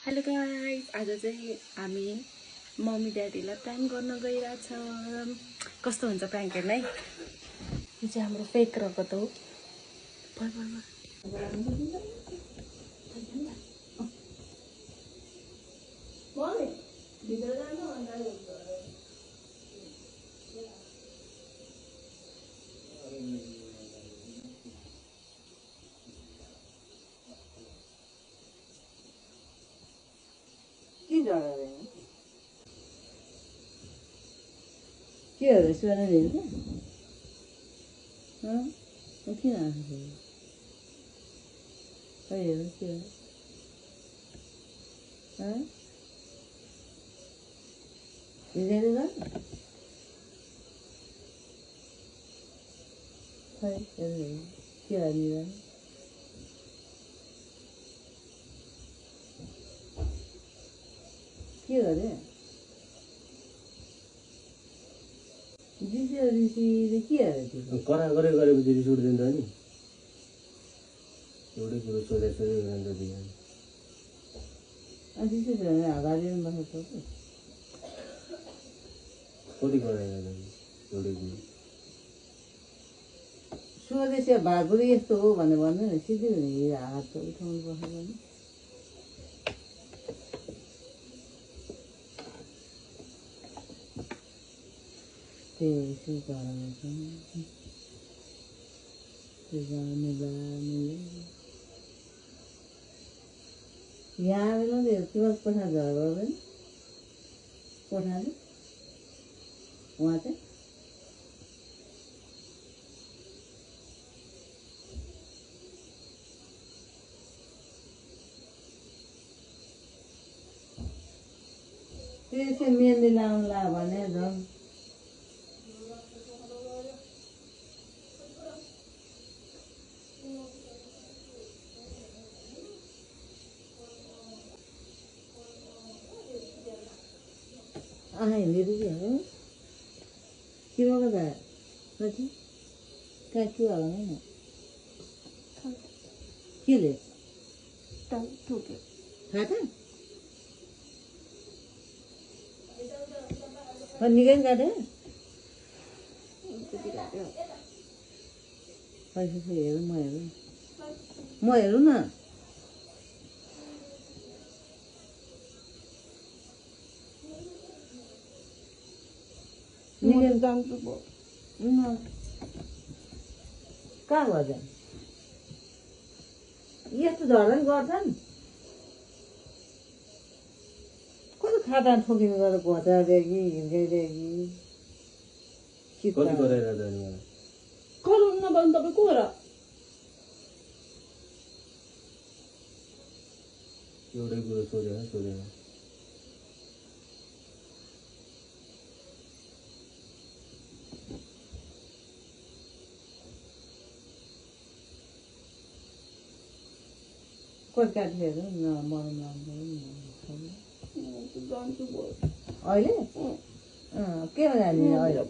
Hello guys, आज चाहिँ हामी मम्मी ड्याडीलाई प्र्याङ्क गर्न गइरहेछौँ। कस्तो हुन्छ प्र्याङ्क हेर्न है। यो चाहिँ हाम्रो फेक रगत हो। के हो सुना दिन्छ किन आएको खै हेर्नु के हो हिँडेर खै हेर्नु के हाल्नु के गरे ऋषिले के हाल्यो करा गरेपछि रिस उठ्दैन त नि एउटै कुरो सोधे रहन्छ दिएन अनि ऋषि भने हगारिनु बसेको कति कराएर एउटै कुरो सोधेछ भागुरी यस्तो हो भनेर भन्नु न सिधै हुने हात उठाउनु पर्छ भने यहाँ तुरंत कोठा झगडा गर्दैन कोठाले उहाँ चाहिँ त्यसै मेहन्दी लाउला भने झन् हिँडेर चाहिँ के भएको त कति कहाँ के होला नि केले थाहा त निकै काट्यो पैसा हेरौँ म हेरौँ न जान्छु कहाँ भयो जान यस्तो झगडा गर्छन् कति खाता ठोकिनु गरेर घोचादेखि हिँड्दैदेखि कति कराएर जाने कराउनु नभए तपाईँ को र एउटै कुरो सोधेन कोही काटिएर मरम अहिले के जाने अहिले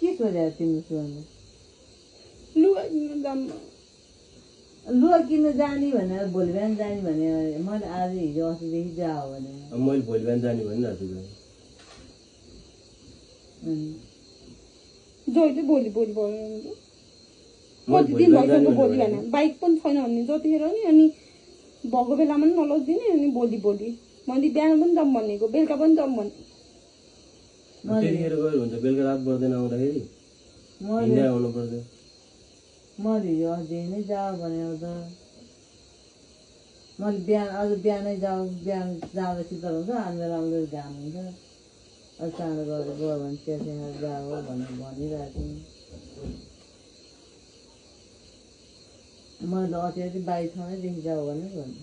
के सोधेर तिम्रो सुहाउनु लुगा किन्न जान्न लुगा किन्नु जाने भनेर भोलि बिहान जाने भने मैले आज हिजो अस्तिदेखि जाऊ भने मैले भोलि बिहान जाने भनिरहेको छु जहिले भोलि भन्नुहुन्छ कति दिन भइसक्यो भोलि होइन बाइक पनि छैन भने जतिखेर नि अनि भएको बेलामा पनि नलगिदिने अनि भोलि मैले बिहान पनि जाऊँ भनेको बेलुका पनि जाऊँ भने त्यतिखेर गएर हुन्छ बेलुका रात पर्दैन आउँदाखेरि हिँड्दै आउनु पर्छ मैले हिजो अझै नै जाऊ भने त मैले बिहान अझ बिहानै जाऊँ बिहान जाँदा शीतल हुन्छ आउँदा आउँदा घाम हुन्छ अझ चाँडो गरेर गयो भने त्यहाँ जाऊ भनेर भनिरहेको थिएँ मैले अझै बाइक ठाउँदैदेखि जाऊ भने भन्नु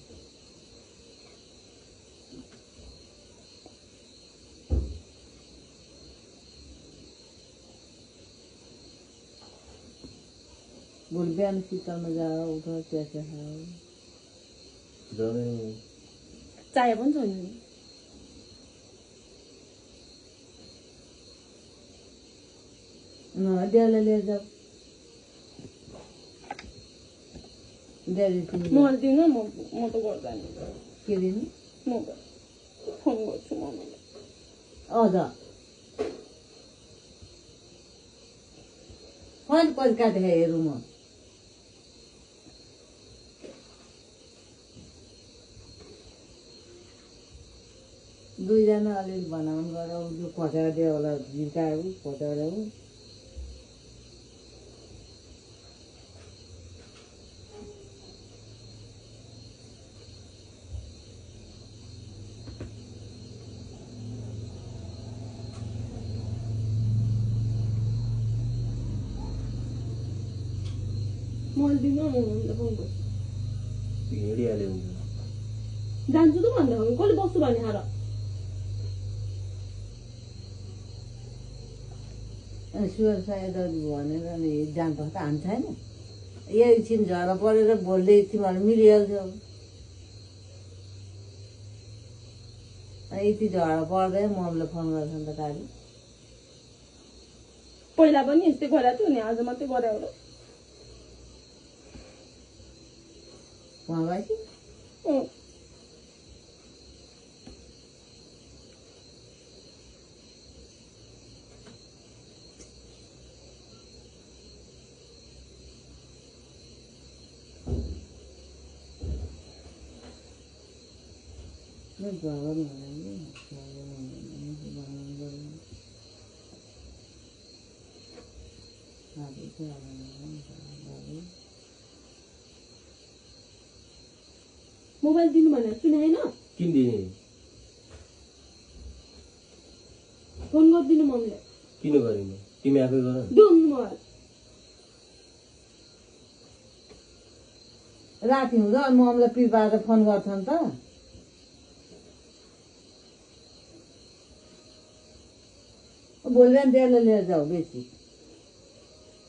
भोलि बिहान शीतलमा जाऊ उठ चिया खाऊ चाय पनि छैन ड्याडीलाई लिएर जाऊ ड्याडी तिमी मोबाइल दिनु म त गर्दैन के दिनु मोबाइल फोन गर्छु मम्मीलाई अझ फोन कति काटेर हेरौँ म दुईजना अलिअलि बनाउनु गरौँ त्यो फटेर दियो होला झिर्कायो फटेर मोबाइल दिनु म मम्मीलाई फोन गर्छु हिँडिहाल्यो हुन्छ जान्छु त भन्दा हो कसले बस्छु भने हार अनि सुगर सायद भनेर नि जानुपर्छ हान्छ होइन एकछिन झरा परेर भोलि तिमीहरू मिलिहाल्थ्यो यति झरा पर्दै मम्मीलाई फोन गर्छ नि त काली पहिला पनि यस्तै गरेको थियो नि आज मात्रै गरे होला उहाँ गएपछि मोबाइल दिनु भनेर सुने होइन किन दिने फोन गरिदिनु मम्मीलाई किन गरिनु तिमी आफै गर दिनु मोबाइल राति हुँदा अनि मम्मीलाई पिर पारेर फोन गर्छ नि त भोलि बिहान ड्याडीलाई लिएर जाऊ बेसी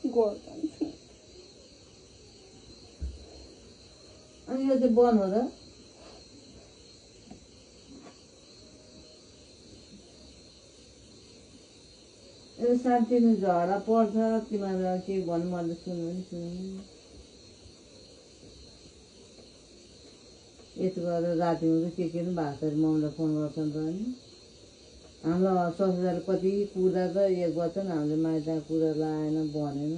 गर्दैन अनि यो चाहिँ बन्द हो र यो साँच्चै झडा पर्छ तिमीहरू के भन्नु मन सुन्नु नि सुन्नु यस्तो गरेर राति हुँदा के पनि भएको छ मम्मीलाई फोन गर्छन् त अनि हाम्रो ससुराले कति कुरा त यो गर्छन् हामीले माइत कुरा लाएन भनेन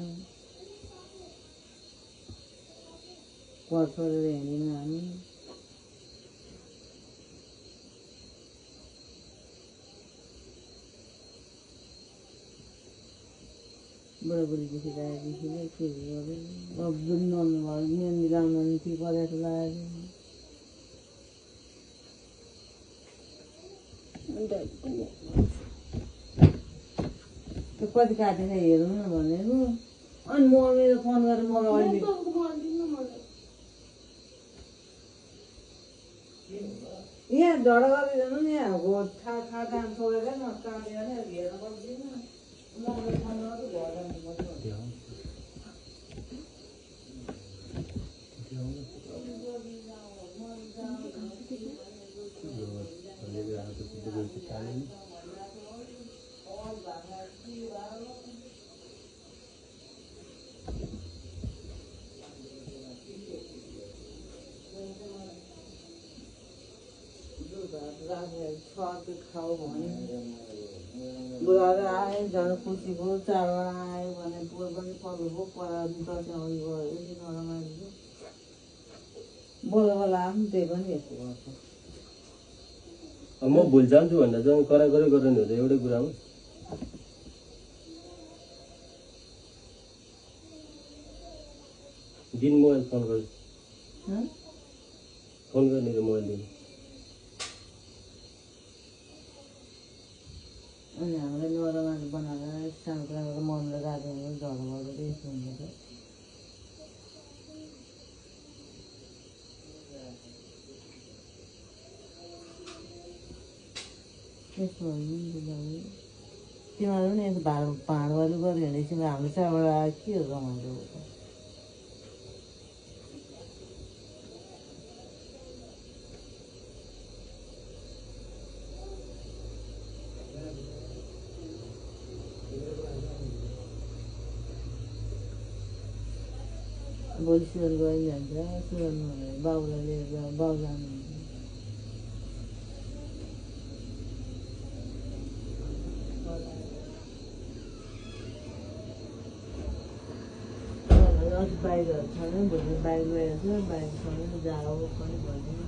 पर छोडेर हिँडेन हामी बुढाबुढीदेखि ल्याएदेखि नै के गर्यो अब नुहाउनु भयो मेहन्दी लाउनु ती परेर लगाएर त्यो कति काटेर हेरौँ न भनेको अनि म मेरो फोन गरेर मलाई अहिले यहाँ झडा गरिदिनु नि यहाँ खा काम छोडेर न काटेर नै हेर्नु पर्दैन मलाई फोन गरेर घर जानुपर्छ खाऊ भने बुढाले आयो झन् खुसीको चाडबाड आयो भने पोहोर पनि पल्लो पराएर दसैँ गयो यति नरमाइलो बोला बोला आफू त्यही पनि यस्तो गर्छ म भुल जान्छु भन्दा चाहिँ कराकरै गर्नु हुन्छ एउटै कुरामा दिन मोबाइल फोन गर्छु फोन गर्ने र मोबाइल दिनु अनि हामीलाई नरमाइलो बनाएर सानो कुराको मनलाई रातो हुन्छ झगडा गरेर यस्तो हुन्छ त्यस्तो तिमीहरू पनि यस्तो भाँडवालु गरेर हिँडेपछि हाम्रो चाडबाट आयो के हो रमाइलो भोलि सुरन गएर जान्छ सुरन बाबुलाई लिएर बाबु जानुहुन्छ अझ बाहिरहरू छैन भोलि बाहिर गएर छ बाहिरसँग जाओ पनि भनिदिनु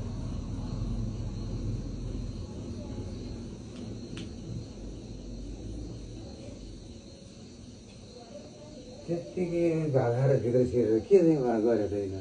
त्यत्तिकै भागाएर भित्र छिरेर के चाहिँ गरेको छैन